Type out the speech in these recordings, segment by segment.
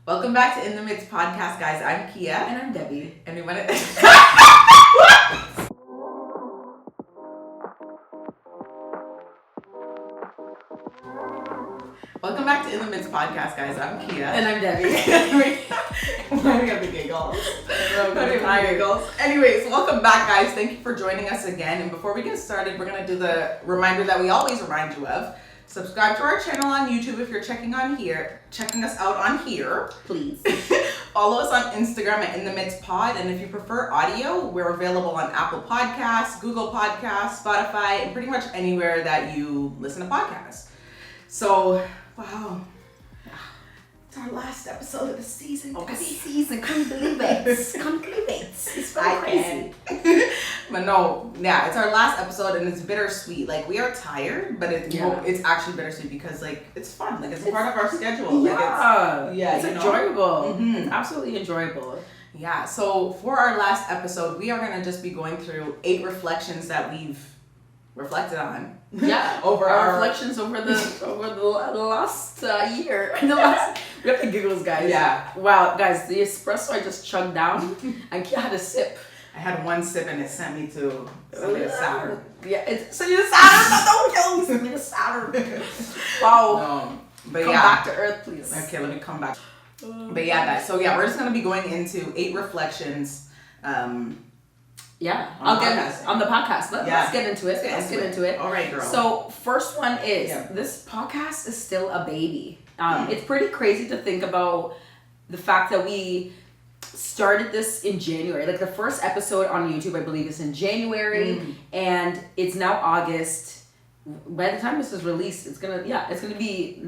Welcome back to In the Midst podcast, guys. I'm Kia. And I'm Debbie. And we want to... Welcome back to In the Midst podcast, guys. I'm Kia. And I'm Debbie. Why do we have the giggles? Anyways, welcome back, guys. Thank you for joining us again. And before we get started, we're going to do the reminder that we always remind you of. Subscribe to our channel on YouTube if you're checking us out on here. Please. Follow us on Instagram at In the Midst Pod, and if you prefer audio, we're available on Apple Podcasts, Google Podcasts, Spotify, and pretty much anywhere that you listen to podcasts. So, wow. It's our last episode of the season. Of the season. Can't believe it. Can't believe it. It's very crazy. But no, yeah, it's our last episode and it's bittersweet. Like, we are tired, but it's actually bittersweet because, like, it's fun. Like, it's part of our schedule. It's enjoyable. Mm-hmm. It's absolutely enjoyable. Yeah, so for our last episode, we are going to just be going through 8 reflections that we've reflected on. Yeah, over our reflections over the last year. We have the giggles, guys. Yeah. Wow, guys, the espresso I just chugged down, and Kia had a sip. I had one sip and it sent me to Saturn. Yeah, sent you to Saturn. Don't kill me. Send me to Saturn. Wow. But come back to Earth, please. Okay, let me come back. But yeah, guys. So yeah, we're just gonna be going into 8 reflections. On the podcast. Let's get into it. Let's get into it. All right, girl. So first one is this podcast is still a baby. It's pretty crazy to think about the fact that we started this in January. Like the first episode on YouTube, I believe, is in January, and it's now August. By the time this is released, it's gonna be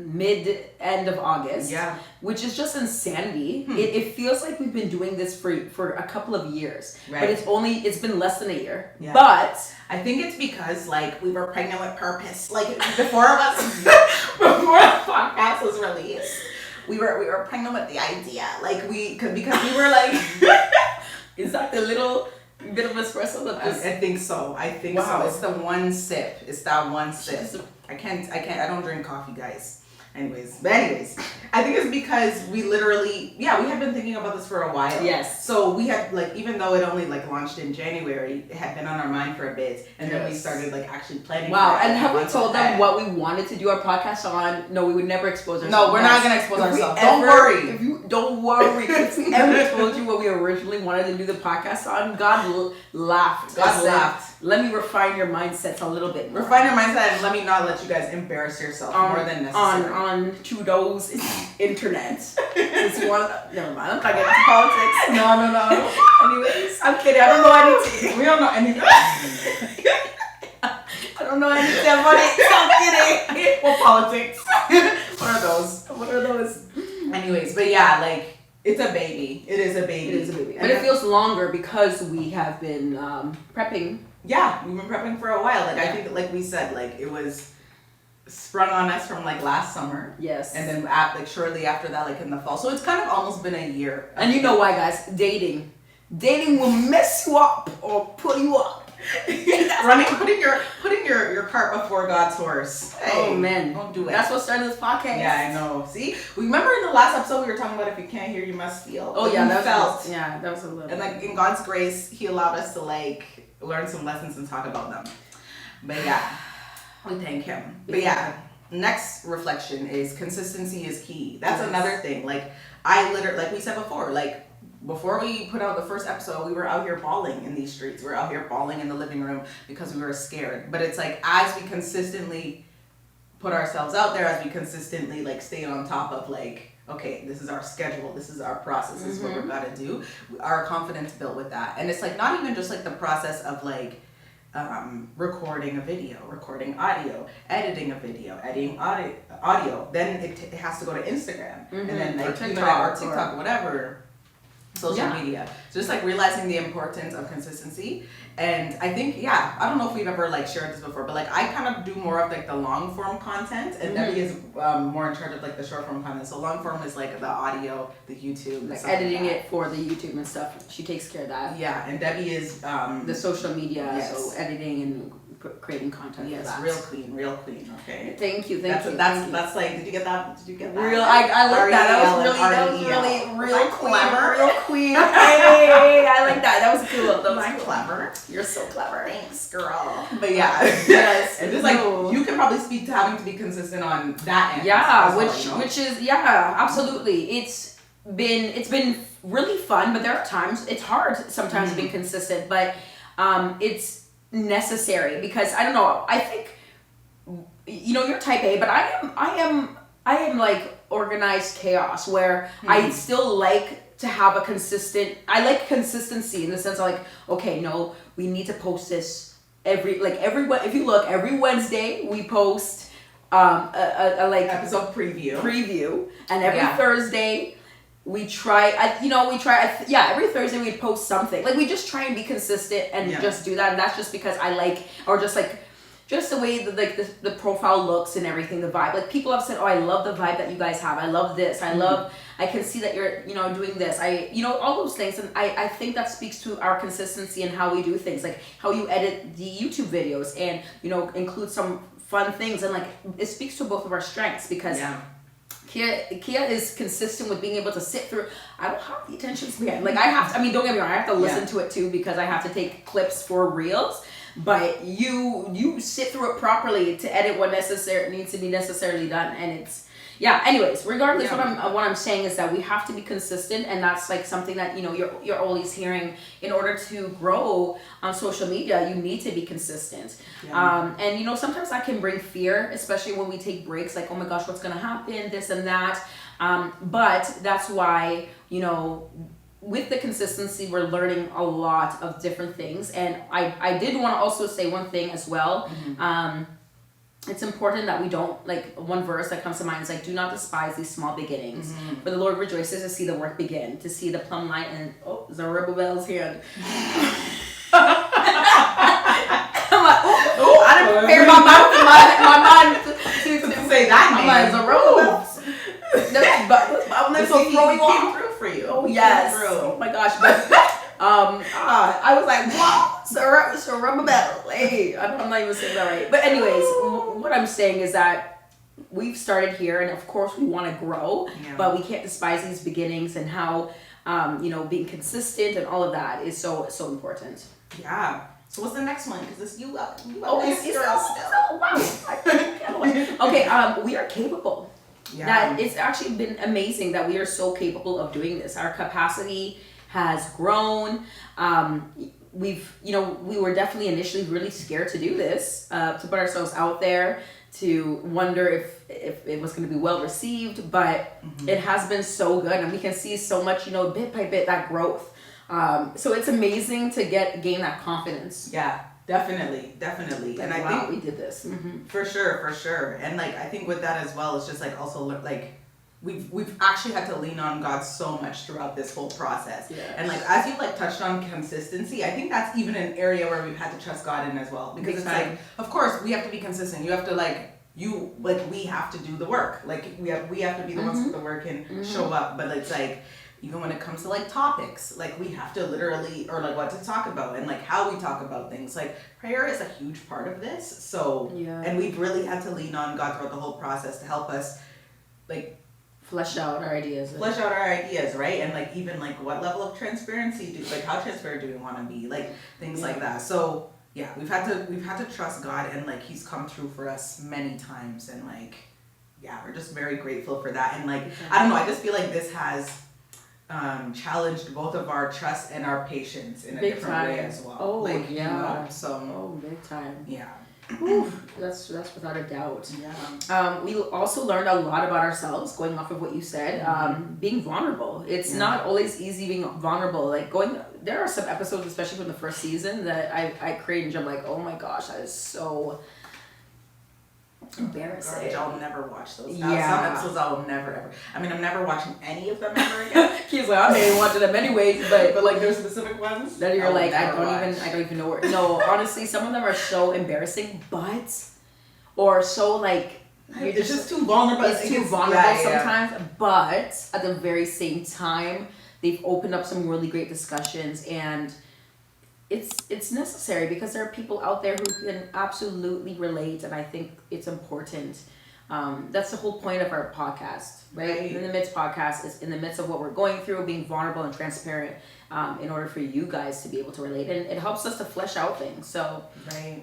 end of August. Yeah. Which is just insanity. It feels like we've been doing this for a couple of years. Right. But it's been less than a year. Yeah. But I think it's because like we were pregnant with purpose. Like before the podcast was released, we were pregnant with the idea. Like because we were like is that the little bit of espresso that this... I think so. Wow. It's the one sip. It's that one sip. I don't drink coffee, guys. Anyways, I think it's because we literally, we have been thinking about this for a while. Yes. So we had even though it only launched in January, it had been on our mind for a bit, and then we started actually planning. Wow, and have we told them what we wanted to do our podcast on? No, we would never expose ourselves. No, we're not gonna expose ourselves. Don't worry. Don't worry. If we ever told you what we originally wanted to do the podcast on, God laughed. God laughed. Let me refine your mindsets a little bit more. Refine your mindset and let me not let you guys embarrass yourself more than necessary. On Trudeau's internet. Never mind. I'm not getting into politics. No. Anyways, I'm kidding. I don't know anything. We don't know anything. I don't know anything about it. I'm kidding. Well, politics. What are those? Anyways, but it's a baby. It is a baby. But it feels longer because we have been prepping. Yeah, we've been prepping for a while. I think, like we said, it was sprung on us from last summer. Yes. And then shortly after that, in the fall. So it's kind of almost been a year. And you know why, guys? Dating will mess you up or pull you up. putting your cart before God's horse. Hey, oh man, don't do it. That's what started this podcast. Yeah, I know. See, remember in the last episode we were talking about if you can't hear, you must feel. Oh yeah, that was a little. And in God's grace, He allowed us to learn some lessons and talk about them. But yeah, we thank Him. But yeah, next reflection is consistency is key. That's another thing. I literally, like we said before, before we put out the first episode, we were out here bawling in these streets. We were out here bawling in the living room because we were scared. But it's as we consistently put ourselves out there, as we consistently stay on top of okay, this is our schedule, this is our process, this is what we're gonna do. Our confidence built with that. And it's not even just the process of recording a video, recording audio, editing a video, editing audio. Then it has to go to Instagram and then or TikTok, or whatever. Social media. So just realizing the importance of consistency. And I think, I don't know if we've ever shared this before, but I kind of do more of the long form content, and Debbie is more in charge of the short form content. So long form is the audio, the YouTube, editing it for the YouTube and stuff. She takes care of that. Yeah, and Debbie is the social media, so editing and creating content. Yes, real clean. Okay. Thank you. That's did you get that? Real. I like that. That was really real queen, clever? real queen. Hey, I like that. That was cool. That was Am I cool. clever? You're so clever. Thanks, girl. But yeah, Yes. and just like you can probably speak to having to be consistent on that end. Yeah, as well, which is absolutely. It's been really fun, but there are times it's hard sometimes being consistent, but it's necessary because I don't know. I think you're type A, but I am like organized chaos where I still like to have a consistent. I like consistency in the sense of like, okay, no, we need to post this every if you look every Wednesday we post a like episode preview, and every Thursday we try. Every Thursday we post something. Like we just try and be consistent and just do that. And that's just because I like, or just the way that the profile looks and everything, the vibe. Like people have said, oh, I love the vibe that you guys have. I love this. I can see that you're, doing this. All those things. And I think that speaks to our consistency and how we do things. Like how you edit the YouTube videos and, include some fun things. And like, it speaks to both of our strengths because Kia is consistent with being able to sit through. I don't have the attention span. Like don't get me wrong. I have to listen to it too because I have to take clips for reels. But you sit through it properly to edit what needs to be necessarily done, and it's Anyways, regardless, what I'm saying is that we have to be consistent, and that's like something that you're always hearing. In order to grow on social media, you need to be consistent. And sometimes that can bring fear, especially when we take breaks. Like, oh my gosh, what's gonna happen? This and that. But that's why with the consistency, we're learning a lot of different things. And I did want to also say one thing as well. It's important that we don't, one verse that comes to mind is like, do not despise these small beginnings. For the Lord rejoices to see the work begin, to see the plumb line and, Zerubbabel's hand. I'm like, I didn't prepare my mind to say that name. I'm like, Zerubbabel's. I'm like, so throwing off. For you. Oh yes. Oh my gosh. But I was like, wow, Zerubbabel. Hey, I'm not even saying that right. But anyways, what I'm saying is that we've started here, and of course we want to grow, but we can't despise these beginnings and how being consistent and all of that is so important. Yeah. So what's the next one? Because it's you up. Okay. We are capable. That it's actually been amazing that we are so capable of doing this. Our capacity has grown. We were definitely initially really scared to do this, to put ourselves out there, to wonder if it was going to be well received, but it has been so good, and we can see so much, bit by bit, that growth. So it's amazing to gain that confidence. Yeah. Definitely. And I think we did this. For sure. And I think with that as well, it's just also we've actually had to lean on God so much throughout this whole process. Yes. And as you touched on consistency, I think that's even an area where we've had to trust God in as well. Because it's of course we have to be consistent. You have to we have to do the work. We have to be the ones who do the work and show up. But it's even when it comes to topics, we have to literally, or what to talk about and how we talk about things. Prayer is a huge part of this. So, and we've really had to lean on God throughout the whole process to help us flesh out our ideas, right? And even what level of transparency how transparent do we want to be? Things like that. So yeah, we've had to trust God, and He's come through for us many times, and we're just very grateful for that. And I don't know, I just feel this has challenged both of our trust and our patience in a different way as well. Oh, big time. Yeah. Oof, that's without a doubt. Yeah. We also learned a lot about ourselves, going off of what you said. Being vulnerable. It's not always easy being vulnerable. There are some episodes, especially from the first season, that I cringe. I'm like, oh my gosh, that is so embarrassing. I'll never watch those. Some episodes I will never ever. I mean, I'm never watching any of them ever again. He's like, I didn't watch them anyways, but there's specific ones that you're I don't even know where. No, honestly, some of them are so embarrassing, or so it's just too vulnerable. It's too vulnerable sometimes, but at the very same time, they've opened up some really great discussions, and it's necessary because there are people out there who can absolutely relate, and I think it's important That's the whole point of our podcast, right? In the Midst podcast is in the midst of what we're going through, being vulnerable and transparent, in order for you guys to be able to relate, and it helps us to flesh out things. So,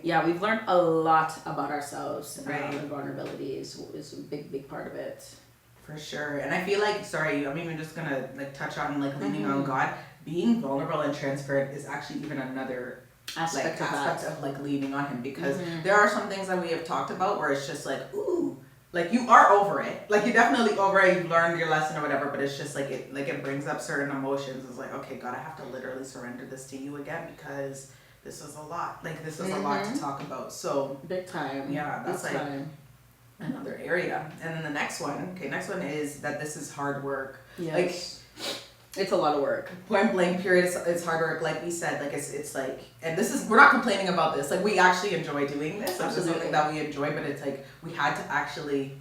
yeah, we've learned a lot about ourselves, and vulnerability is a big part of it. For sure. And I feel like, sorry, I'm even just gonna like touch on like leaning on God. Being vulnerable and transparent is actually even another aspect of like leaning on Him, because there are some things that we have talked about where it's just like, ooh, like you are over it, like you're definitely over it, you've learned your lesson or whatever, but it's just like it brings up certain emotions. It's like, okay, God, I have to literally surrender this to you again, because this is a lot. Like this is a lot to talk about. So big time. Yeah, that's big like time. Another area. And then the next one is that this is hard work. Yes. Like it's a lot of work. Point blank period, it's hard work. Like we said, like it's like, and this is, we're not complaining about this. Like we actually enjoy doing this. It's just something that we enjoy, but it's like we had to actually,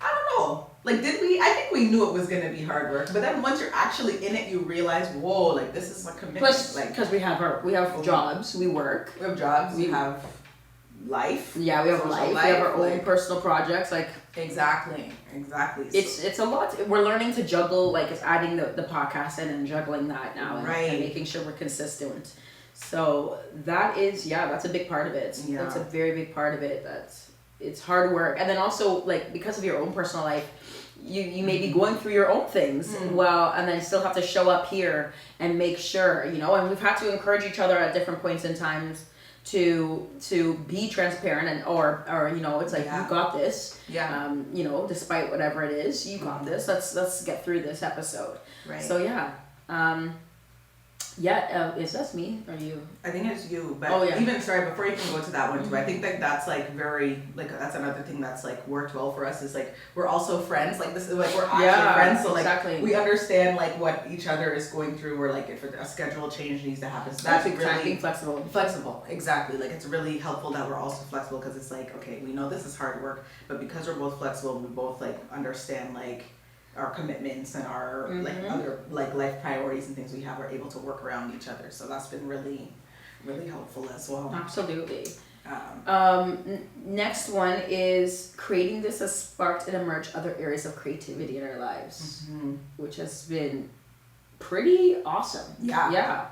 I don't know. Like did we? I think we knew it was gonna be hard work, but then once you're actually in it, you realize, whoa, like this is a commitment. Plus, like because we have jobs, we work. We have jobs. We have life. Yeah, we have life. We have our own personal projects. Like exactly. It's a lot. We're learning to juggle. Like it's adding the podcast in and juggling that now, and making sure we're consistent. So that's a big part of it. Yeah. That's a very big part of it. It's hard work, and then also like because of your own personal life, you may be going through your own things and then still have to show up here and make sure, and we've had to encourage each other at different points in times to be transparent and or it's like you got this, despite whatever it is, you got this. Let's get through this episode. Right. So is that me or you? I think it's you, but even before you can go to that one too, I think that's like very like that's another thing that's like worked well for us is like we're also friends. Like this is like we're actually friends, so like we understand like what each other is going through, or like if a schedule change needs to happen. So that's really being flexible. Flexible, exactly. Like it's really helpful that we're also flexible, because it's like, okay, we know this is hard work, but because we're both flexible, we both like understand like our commitments and our like other like life priorities and things we have, are able to work around each other. So that's been really, really helpful as well. Absolutely. Next one is creating this has sparked and emerged other areas of creativity in our lives, which has been pretty awesome. Yeah.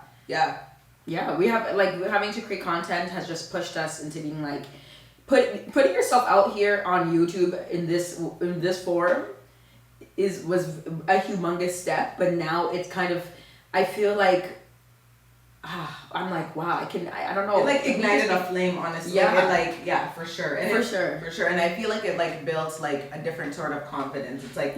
We have like having to create content has just pushed us into being like putting yourself out here on YouTube in this form was a humongous step, but now it's kind of, I feel like I'm like, wow, I don't know. It like ignited a flame, honestly. Yeah. For sure. And for sure. And I feel like it like builds like a different sort of confidence. It's like,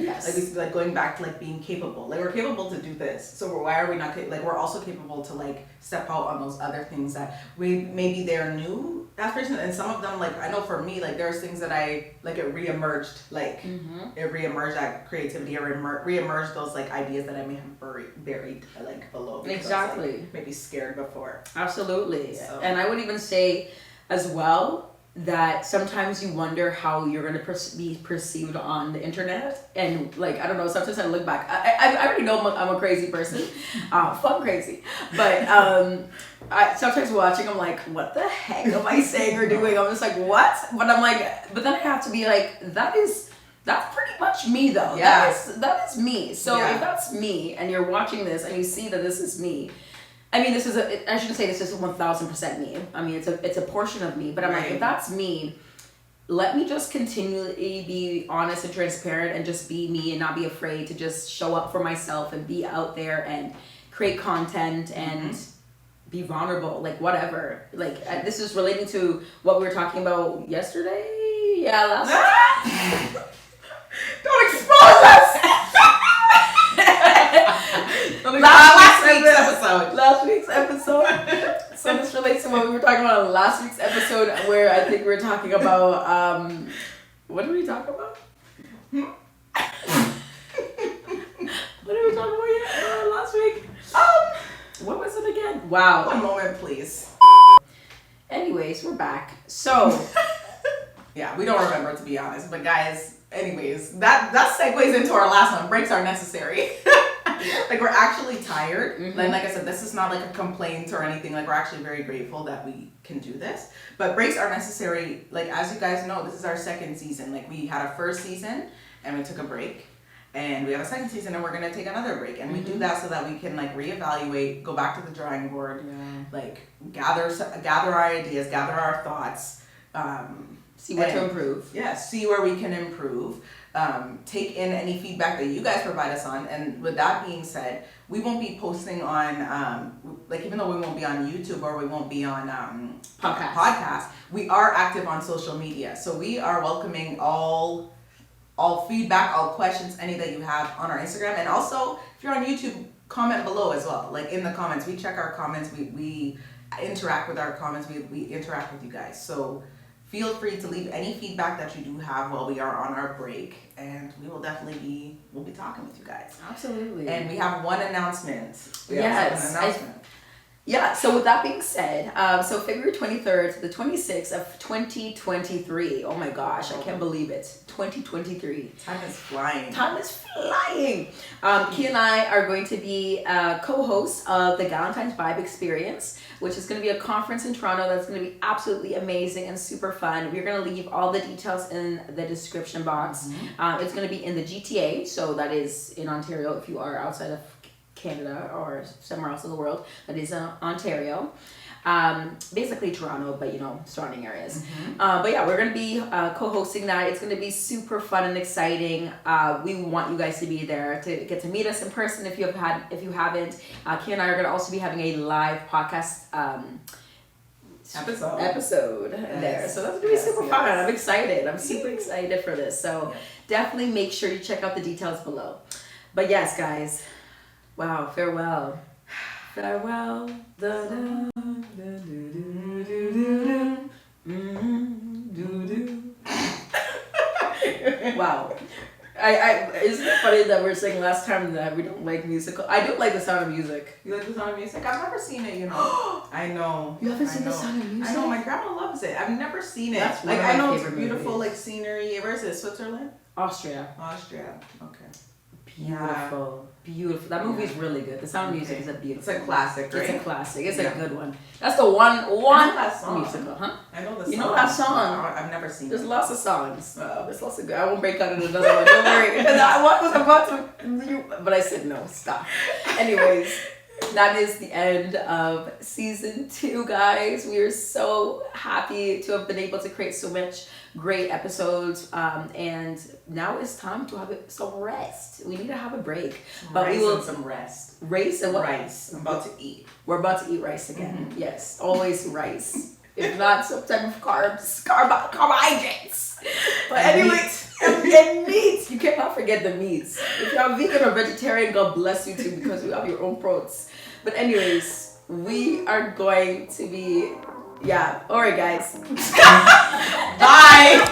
like going back to like being capable. Like we're capable to do this. So why are we not, like we're also capable to like step out on those other things that maybe they're new aspirations. And some of them, like I know for me, like there's things that it reemerged, like it reemerged that creativity, or reemerged those like ideas that I may have buried like below. Exactly. Like, maybe scared before. Absolutely. So. And I would even say as well that sometimes you wonder how you're going to be perceived on the internet. And like, I don't know, sometimes I look back, I already know I'm a crazy person, fun crazy, but I sometimes watching, I'm like, what the heck am I saying or doing? I'm just like, what? But I'm like, but then I have to be like, that's pretty much me though. Yeah. That is me. So if that's me and you're watching this and you see that this is me, I mean, I shouldn't say this is 1000% me. I mean, it's a portion of me, but I'm like, if that's me, let me just continually be honest and transparent and just be me and not be afraid to just show up for myself and be out there and create content and be vulnerable, like whatever. Like this is relating to what we were talking about yesterday. Yeah, last Don't expose us! Last week's episode. So this relates to what we were talking about in last week's episode, where I think we were talking about what did we talk about? What did we talk about last week? What was it again? Wow. One moment, please. Anyways, we're back. So yeah, we don't remember, to be honest, but guys, anyways, that segues into our last one. Breaks are necessary. Like we're actually tired. Mhm. And like I said, this is not like a complaint or anything. Like we're actually very grateful that we can do this. But breaks are necessary. Like as you guys know, this is our second season. Like we had a first season and we took a break. And we have a second season and we're gonna take another break. And we do that so that we can like reevaluate, go back to the drawing board, like gather our ideas, gather our thoughts. See what to improve. Yeah, see where we can improve. Take in any feedback that you guys provide us on. And with that being said, we won't be posting on, like even though we won't be on YouTube or we won't be on podcast, we are active on social media. So we are welcoming all feedback, all questions, any that you have on our Instagram. And also, if you're on YouTube, comment below as well. Like in the comments, we check our comments. We interact with our comments. We interact with you guys. So feel free to leave any feedback that you do have while we are on our break, and we will definitely we'll be talking with you guys. Absolutely. And we have one announcement. So with that being said, so February 23rd to the 26th of 2023. Oh my gosh, I can't believe it. 2023. Time is flying. Time is flying. Key and I are going to be co-hosts of the Galentine's Vibe Experience, which is going to be a conference in Toronto that's going to be absolutely amazing and super fun. We're going to leave all the details in the description box. It's going to be in the GTA, so that is in Ontario if you are outside of Canada or somewhere else in the world. That is Ontario. Basically Toronto, but surrounding areas. But yeah, we're gonna be co-hosting that. It's gonna be super fun and exciting. We want you guys to be there to get to meet us in person if you haven't. Key and I are gonna also be having a live podcast episode there. So that's gonna be super fun. I'm excited. I'm super excited for this. So definitely make sure you check out the details below. But yes, guys. Wow, farewell. Farewell. Wow. Isn't it funny that we're saying last time that we don't like musical? I do like the sound of music. You like the sound of music? I've never seen it, I know. You haven't seen the sound of music? I know, my grandma loves it. I've never seen it. That's like one of I my know it's favorite beautiful movies. like scenery. Where is it? Switzerland? Austria. Okay. Beautiful. Beautiful. That movie is really good. The Sound of Music is a beautiful. It's a classic, right? It's a classic. It's a good one. That's the one I know that song. musical, huh? I know the song. You know that song? I've never seen There's it. lots of songs. There's lots of good. I won't break out into another one. Don't worry. Because I was about to, but I said no. Stop. Anyways, that is the end of season 2, guys. We are so happy to have been able to create so much great episodes, and now it's time to have some rest. We need to have a break, but we will some rest. Rice and what? Rice. I'm about to eat. We're about to eat rice again. Yes, always rice. If not, some type of carbohydrates. But anyways, and meat. You cannot forget the meats. If you're vegan or vegetarian, God bless you too, because you have your own proteins. But anyways, we are going to be. Yeah. All right, guys. Bye.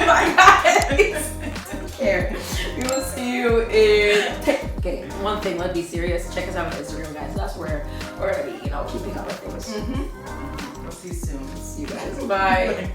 Bye, guys. Take care. We will see you in. Okay. One thing. Let's be serious. Check us out on Instagram, guys. That's where we're gonna be, keeping up with things. We'll see you soon. See you guys. Bye.